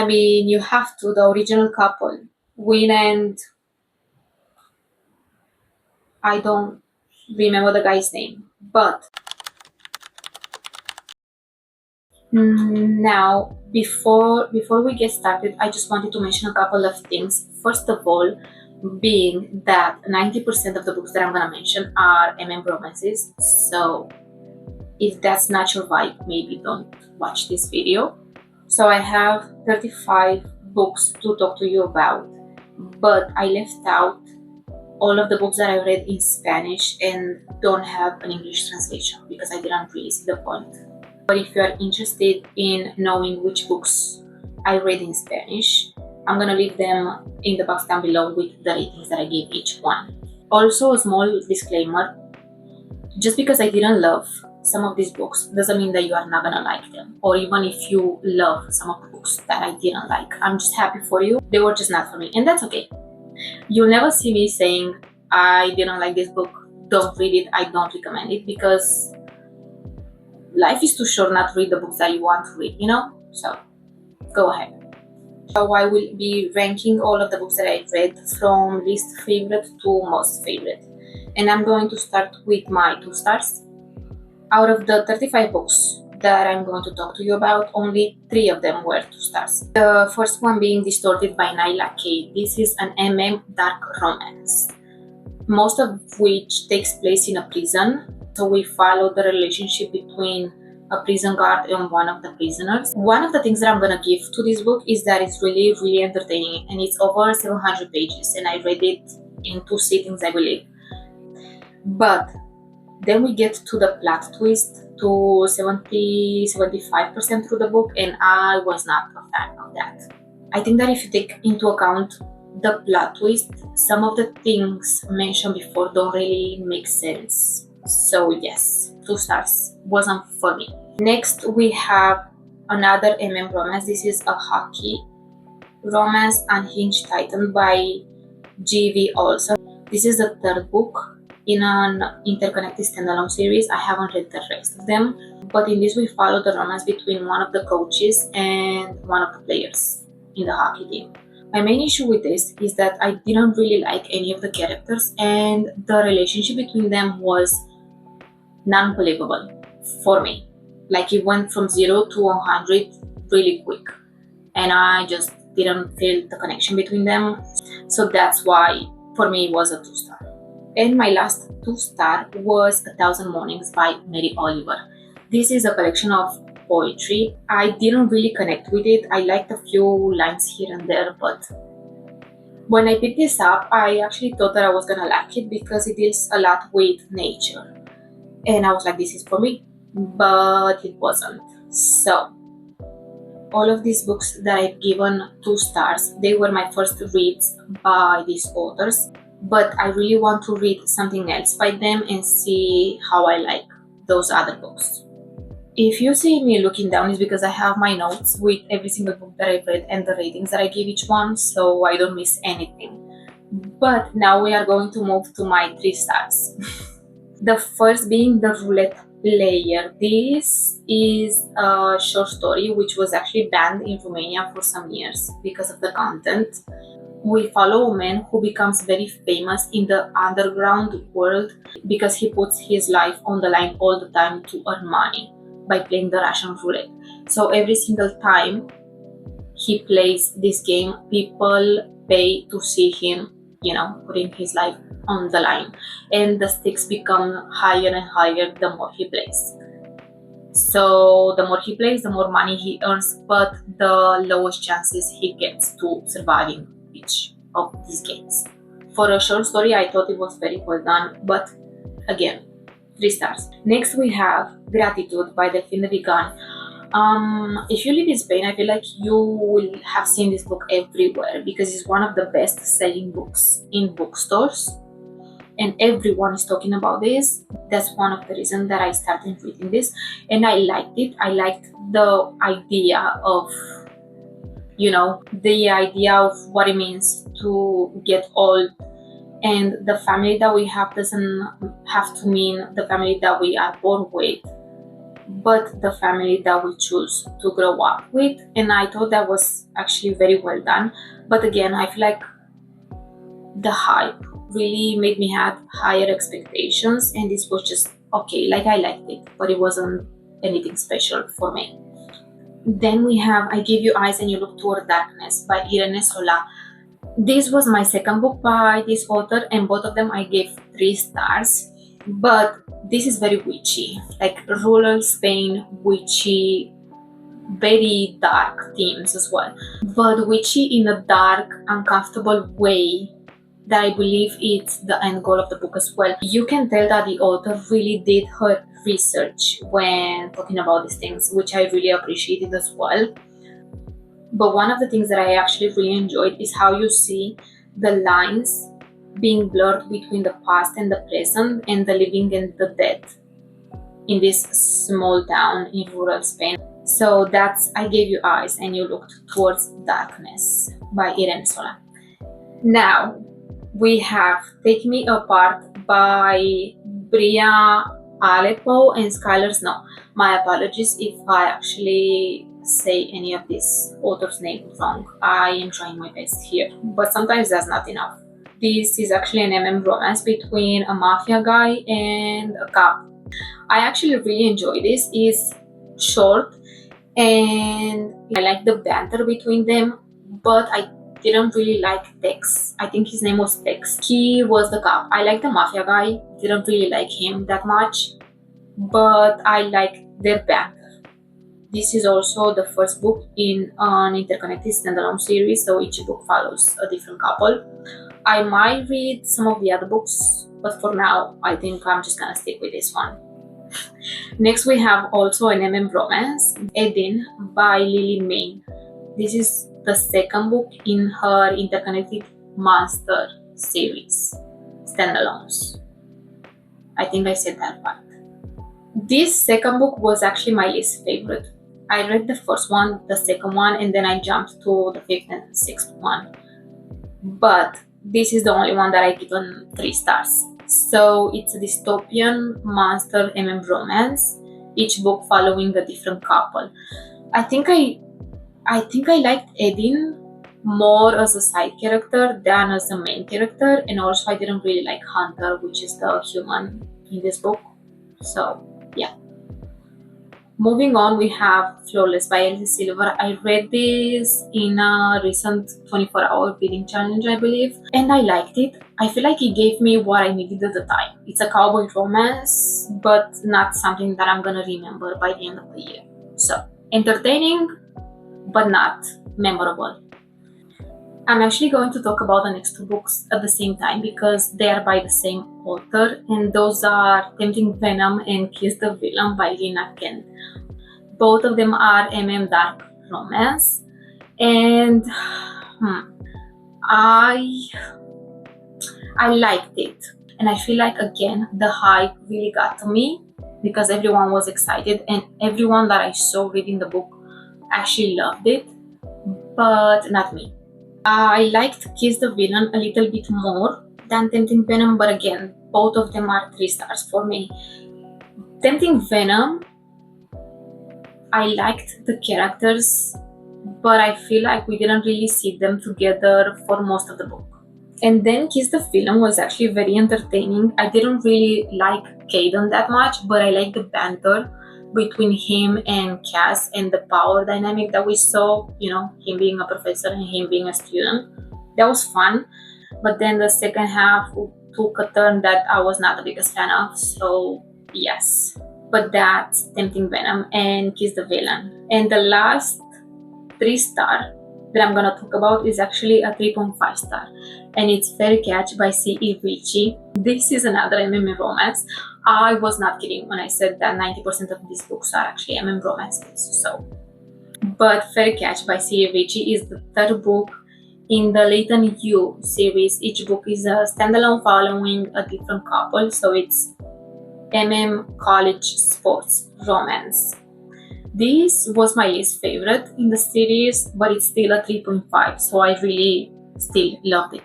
I mean, you have to, the original couple, Win and I don't remember the guy's name, but now before we get started, I just wanted to mention a couple of things. First of all, being that 90% of the books that I'm gonna mention are romances, so if that's not your vibe, maybe don't watch this video. So I have 35 books to talk to you about, but I left out all of the books that I read in Spanish and don't have an English translation because I didn't really see the point. But if you are interested in knowing which books I read in Spanish, I'm gonna leave them in the box down below with the ratings that I gave each one. Also, a small disclaimer, just because I didn't love some of these books doesn't mean that you are not gonna like them, or even if you love some of the books that I didn't like, I'm just happy for you. They were just not for me, and that's okay. You'll never see me saying I didn't like this book, don't read it, I don't recommend it, because life is too short not to read the books that you want to read, you know? So go ahead. So I will be ranking all of the books that I read from least favorite to most favorite, and I'm going to start with my 2 stars. Out of the 35 books that I'm going to talk to you about, only 3 of them were 2 stars. The first one being Distorted by Naila K. This is an dark romance, most of which takes place in a prison. So we follow the relationship between a prison guard and one of the prisoners. One of the things that I'm gonna give to this book is that it's really, really entertaining, and it's over 700 pages, and I read it in 2 sittings, I believe. But then we get to the plot twist to 70-75% through the book, and I was not a fan of that. I think that if you take into account the plot twist, some of the things mentioned before don't really make sense. So yes, 2 stars, wasn't for me. Next we have another romance. This is a hockey romance, Unhinged Titan by G.V. Olson. This is the 3rd book in an interconnected standalone series. I haven't read the rest of them, but in this we follow the romance between one of the coaches and one of the players in the hockey team. My main issue with this is that I didn't really like any of the characters, and the relationship between them was non-believable for me. Like, it went from 0 to 100 really quick, and I just didn't feel the connection between them. So that's why for me it was a 2 star. And my last 2 star was 1,000 Mornings by Mary Oliver. This is a collection of poetry. I didn't really connect with it. I liked a few lines here and there, but when I picked this up, I actually thought that I was gonna like it because it deals a lot with nature. And I was like, this is for me, but it wasn't. So all of these books that I've given 2 stars, they were my first reads by these authors, but I really want to read something else by them and see how I like those other books. If you see me looking down, it's because I have my notes with every single book that I've read and the ratings that I give each one, so I don't miss anything. But now we are going to move to my 3 stars. The first being The Roulette Player. This is a short story which was actually banned in Romania for some years because of the content. We follow a man who becomes very famous in the underground world because he puts his life on the line all the time to earn money by playing the Russian roulette. So every single time he plays this game, people pay to see him, putting his life on the line, and the stakes become higher and higher the more he plays. So the more he plays, the more money he earns, but the lowest chances he gets to surviving each of these games. For a short story, I thought it was very well done, but again, 3 stars. Next we have Gratitude by Delphine Vigan. If you live in Spain, I feel like you will have seen this book everywhere because it's one of the best selling books in bookstores, and everyone is talking about this. That's one of the reasons that I started reading this, and I liked it. I liked the idea of what it means to get old, and the family that we have doesn't have to mean the family that we are born with, but the family that we choose to grow up with. And I thought that was actually very well done. But again, I feel like the hype really made me have higher expectations, and this was just okay. Like, I liked it, but it wasn't anything special for me. Then we have I Give You Eyes and You Look Toward Darkness by Irene Sola. This was my second book by this author, and both of them I gave 3 stars. But this is very witchy, like rural Spain, witchy, very dark themes as well. But witchy in a dark, uncomfortable way that I believe it's the end goal of the book as well. You can tell that the author really did her research when talking about these things, which I really appreciated as well. But one of the things that I actually really enjoyed is how you see the lines being blurred between the past and the present, and the living and the dead in this small town in rural Spain. So that's I Gave You Eyes and You Looked Towards Darkness by Irene Sola. Now we have Take Me Apart by Bria Aleppo and Skylar Snow. My apologies if I actually say any of these authors' names wrong. I am trying my best here, but sometimes that's not enough. This is actually an MM romance between a mafia guy and a cop. I actually really enjoy this. It's short and I like the banter between them, but I didn't really like Tex. I think his name was Tex. He was the cop. I like the mafia guy. Didn't really like him that much, but I like their banter. This is also the first book in an interconnected standalone series, so each book follows a different couple. I might read some of the other books, but for now, I think I'm just gonna stick with this one. Next, we have also an MM romance, Eden by Lily Mayne. This is the second book in her interconnected monster series, standalones. I think I said that right. This second book was actually my least favorite. I read the first one, the second one, and then I jumped to the 5th and 6th one. But this is the only one that I given 3 stars. So it's a dystopian monster MM romance, each book following a different couple. I think I liked Edin more as a side character than as a main character, and also I didn't really like Hunter, which is the human in this book. So yeah. Moving on, we have Flawless by Elisa Levi. I read this in a recent 24-hour reading challenge, I believe, and I liked it. I feel like it gave me what I needed at the time. It's a cowboy romance, but not something that I'm gonna remember by the end of the year. So, entertaining, but not memorable. I'm actually going to talk about the next 2 books at the same time because they are by the same author, and those are Tempting Venom and Kiss the Villain by Lina Kent. Both of them are MM dark romance, and I liked it, and I feel like again the hype really got to me because everyone was excited and everyone that I saw reading the book actually loved it, but not me. I liked Kiss the Villain a little bit more than Tempting Venom, but again, both of them are 3 stars for me. Tempting Venom, I liked the characters, but I feel like we didn't really see them together for most of the book. And then Kiss the Villain was actually very entertaining. I didn't really like Caden that much, but I liked the banter between him and Cass and the power dynamic that we saw, him being a professor and him being a student. That was fun, but then the second half took a turn that I was not the biggest fan of, so yes. But that's Tempting Venom and Kiss the Villain. And the last 3 star that I'm gonna talk about is actually a 3.5 star, and it's Fairy Catch by C.E. Ricci. This is another MM romance. I was not kidding when I said that 90% of these books are actually MM romances. But Fairy Catch by C.E. Ricci is the 3rd book in the Leighton You series. Each book is a standalone following a different couple, so it's MM college sports romance. This was my least favorite in the series, but it's still a 3.5, so I really still loved it.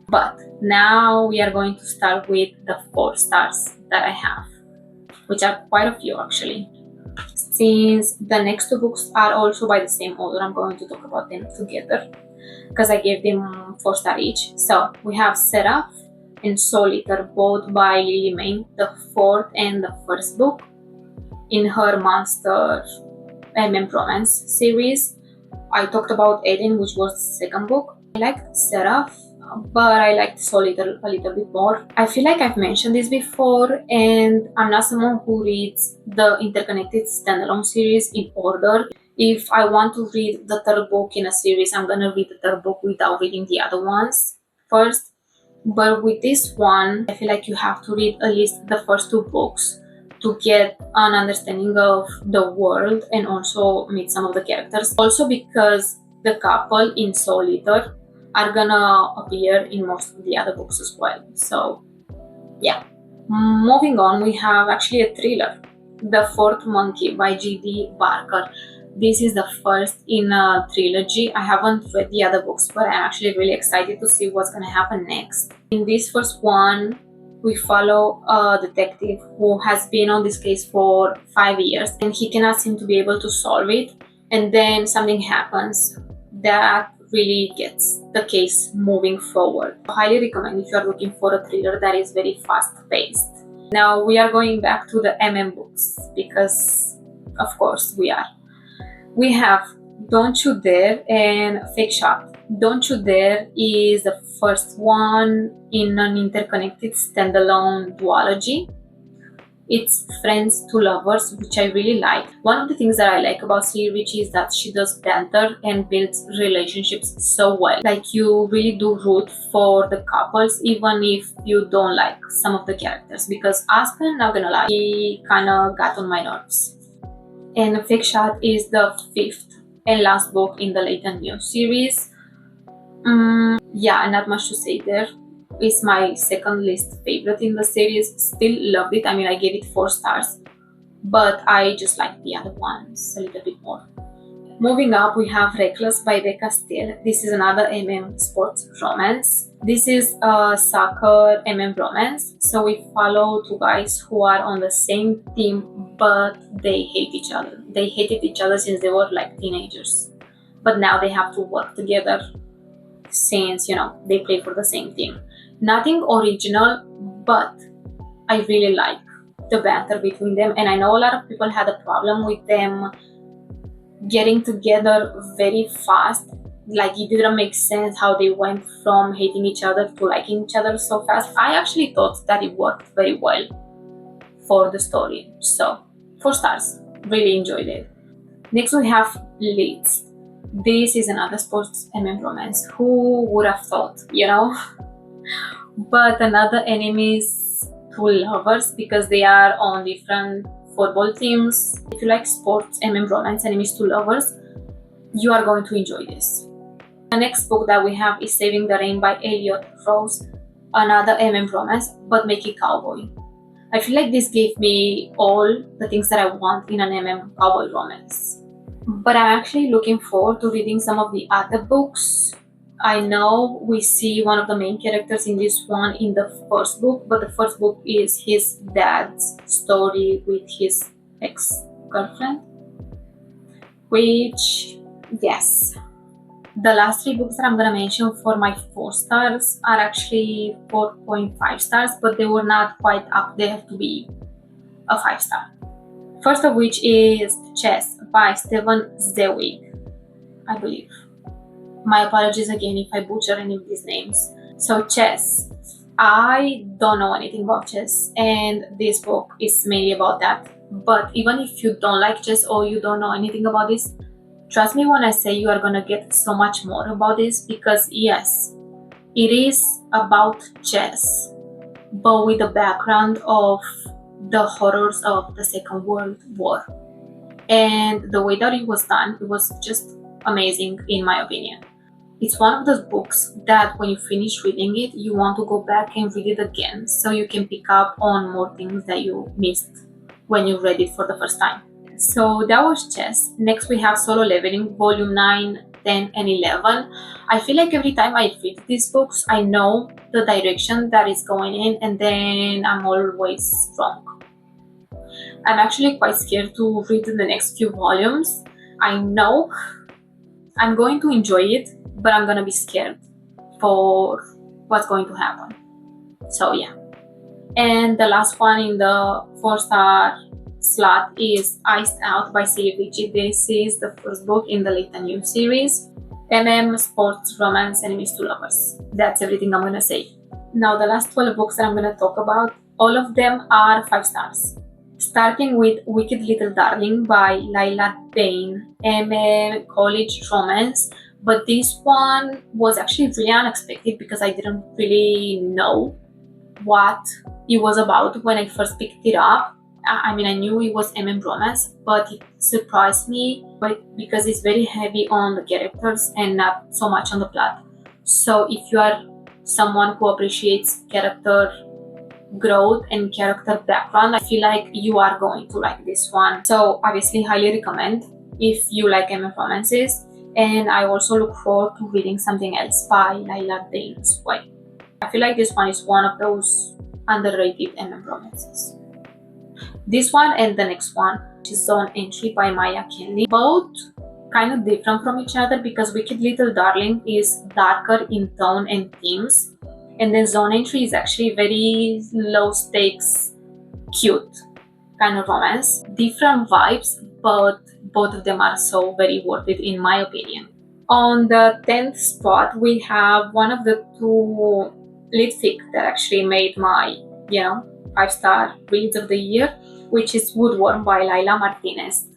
But now we are going to start with the 4 stars that I have, which are quite a few actually. Since the next two books are also by the same author, I'm going to talk about them together because I gave them 4 stars each. So we have Seraph and Solitaire, both by Lily Mayne, the 4th and the 1st book in her Monster romance series. I talked about Eden, which was the 2nd book. I liked Seraph, but I liked Solitaire a little bit more. I feel like I've mentioned this before, and I'm not someone who reads the interconnected standalone series in order. If I want to read the 3rd book in a series, I'm gonna read the 3rd book without reading the other ones first. But with this one, I feel like you have to read at least the first 2 books to get an understanding of the world and also meet some of the characters. Also because the couple in Solitaire are gonna appear in most of the other books as well. So yeah. Moving on, we have actually a thriller, The 4th Monkey by G.D. Barker. This is the first in a trilogy. I haven't read the other books, but I'm actually really excited to see what's gonna happen next. In this first one, we follow a detective who has been on this case for 5 years and he cannot seem to be able to solve it. And then something happens that really gets the case moving forward. I highly recommend if you are looking for a thriller that is very fast paced. Now we are going back to the books because of course we are. We have Don't You Dare and Fake Shot. Don't You Dare is the first one in an interconnected standalone duology. It's friends to lovers, which I really like. One of the things that I like about Rich is that she does banter and builds relationships so well. Like you really do root for the couples even if you don't like some of the characters, because Aspen, not gonna lie, he kinda got on my nerves. And Fake Shot is the 5th and last book in the Leighton New series. Yeah, not much to say there. It's my 2nd least favorite in the series. Still loved it. I mean, I gave it 4 stars, but I just like the other ones a little bit more. Moving up, we have Reckless by Becca Steele. This is another sports romance. This is a soccer romance. So we follow 2 guys who are on the same team, but they hate each other. They hated each other since they were like teenagers. But now they have to work together since, they play for the same team. Nothing original, but I really like the banter between them. And I know a lot of people had a problem with them getting together very fast. Like it didn't make sense how they went from hating each other to liking each other so fast. I actually thought that it worked very well for the story. So 4 stars, really enjoyed it. Next we have Leeds. This is another sports romance. Who would have thought, But another enemies to lovers because they are on different football teams. If you like sports romance, enemies to lovers, you are going to enjoy this. The next book that we have is Saving the Rain by Elliot Rose, another romance, but make it cowboy. I feel like this gave me all the things that I want in an cowboy romance. But I'm actually looking forward to reading some of the other books. I know we see one of the main characters in this one in the 1st book, but the 1st book is his dad's story with his ex-girlfriend. Which, yes. The last 3 books that I'm gonna mention for my 4 stars are actually 4.5 stars, but they were not quite up there to be a 5 star. First of which is Chess by Stephen Zweig, I believe. My apologies again if I butcher any of these names. So Chess. I don't know anything about chess, and this book is mainly about that. But even if you don't like chess or you don't know anything about this, trust me when I say you are gonna get so much more about this, because yes, it is about chess, but with the background of the horrors of the 2nd World War. And the way that it was done, it was just amazing in my opinion. It's one of those books that when you finish reading it, you want to go back and read it again so you can pick up on more things that you missed when you read it for the first time. So that was Chess. Next we have Solo Leveling, Volume 9, 10, and 11. I feel like every time I read these books, I know the direction that is going in, and then I'm always wrong. I'm actually quite scared to read the next few volumes. I know I'm going to enjoy it, but I'm gonna be scared for what's going to happen. So yeah. And the last one in the 4-star slot is Iced Out by Levi. This is the first book in the Letra New series. Sports, romance, enemies to lovers. That's everything I'm gonna say. Now the last 12 books that I'm gonna talk about, all of them are 5 stars. Starting with Wicked Little Darling by Lila Dane, college romance. But this one was actually really unexpected because I didn't really know what it was about when I first picked it up. I mean, I knew it was romance, but it surprised me because it's very heavy on the characters and not so much on the plot. So if you are someone who appreciates character growth and character background, I feel like you are going to like this one. So obviously highly recommend if you like romances. And I also look forward to reading something else by Lila Dane as well. I feel like this one is one of those underrated romances. This one and the next one, which is Zone Entry by Maya Kenley. Both kind of different from each other because Wicked Little Darling is darker in tone and themes, and then Zone Entry is actually very low stakes, cute kind of romance. Different vibes, but both of them are so very worth it in my opinion. On the 10th spot, we have one of the 2 lit fic that actually made my 5-star reads of the year, which is Woodworm by Laila Martinez.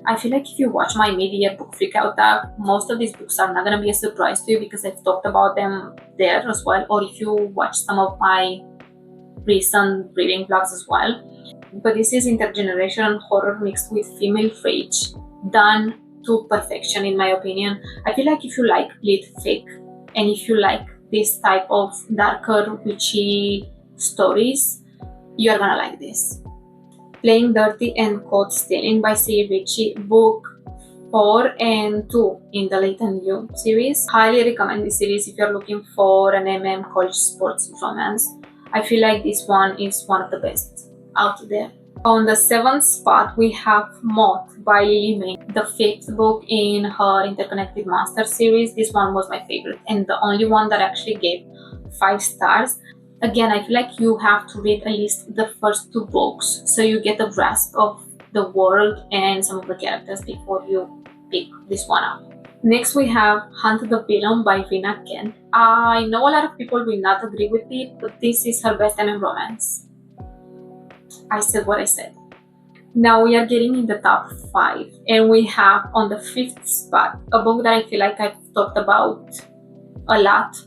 I feel like if you watch my mid-year book freakout tag, most of these books are not going to be a surprise to you because I've talked about them there as well, or if you watch some of my recent reading vlogs as well. But this is intergenerational horror mixed with female rage, done to perfection in my opinion. I feel like if you like lit fic and if you like this type of darker witchy stories, you're gonna like this. Playing Dirty and Caught Stealing by C. Ritchie, book 4 and 2 in the Late and New series. Highly recommend this series if you're looking for an college sports romance. I feel like this one is one of the best out there. On the 7th spot, we have Moth by Lily May, the 5th book in her Interconnected Monster series. This one was my favorite and the only one that actually gave 5 stars. Again, I feel like you have to read at least the first 2 books so you get a grasp of the world and some of the characters before you pick this one up. Next, we have Hunt the Villain by Rina Kent. I know a lot of people will not agree with it, but this is her best romance. I said what I said. Now we are getting in the top 5, and we have on the 5th spot a book that I feel like I've talked about a lot,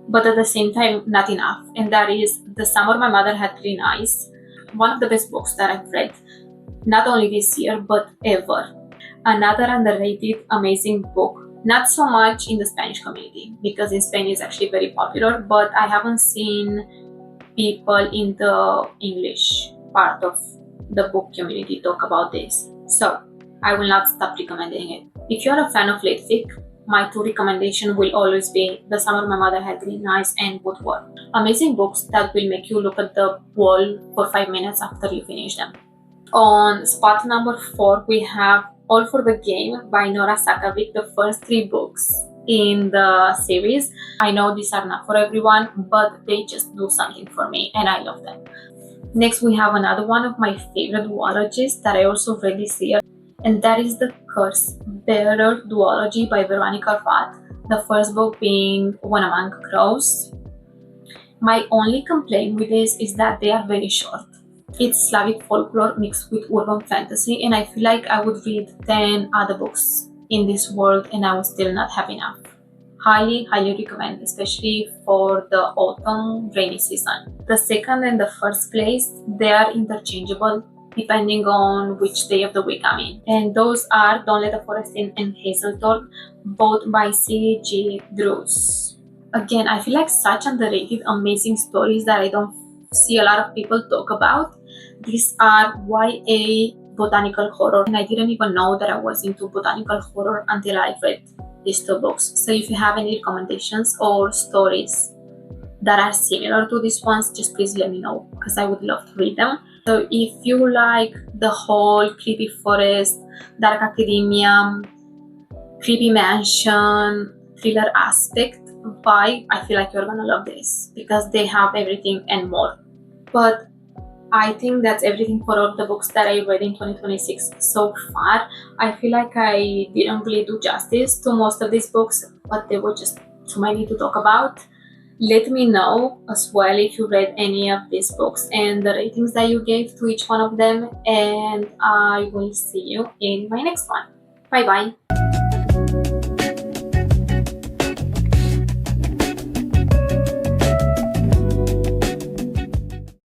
but at the same time not enough, and that is The Summer My Mother Had Green Eyes. One of the best books that I've read, not only this year but ever. Another underrated amazing book, not so much in the Spanish community because in Spain it's actually very popular, but I haven't seen people in the English part of the book community talk about this, so I will not stop recommending it. If you're a fan of lit fic, my 2 recommendations will always be The Summer My Mother Had Green Eyes and Woodworm. Amazing books that will make you look at the wall for 5 minutes after you finish them. On spot number 4, we have All for the Game by Nora Sakavic, the first 3 books in the series. I know these are not for everyone, but they just do something for me and I love them. Next, we have another one of my favorite duologies that I also read this year, and that is The Curse Bearer duology by Veronica Roth, the first book being When a Monk Grows. My only complaint with this is that they are very short. It's Slavic folklore mixed with urban fantasy, and I feel like I would read 10 other books in this world and I would still not have enough. Highly recommend, especially for the autumn rainy season. The second and the first place, they are interchangeable depending on which day of the week I'm in. And those are Don't Let the Forest In and Hazelthorpe, both by C.G. Drews. Again, I feel like such underrated, amazing stories that I don't see a lot of people talk about. These are YA botanical horror, and I didn't even know that I was into botanical horror until I read these 2 books. So if you have any recommendations or stories that are similar to these ones, just please let me know because I would love to read them. So if you like the whole creepy forest, dark academia, creepy mansion, thriller aspect vibe, I feel like you're gonna love this because they have everything and more. But I think that's everything for all the books that I read in 2026 so far. I feel like I didn't really do justice to most of these books, but they were just too many to talk about. Let me know as well if you read any of these books and the ratings that you gave to each one of them, and I will see you in my next one. Bye bye!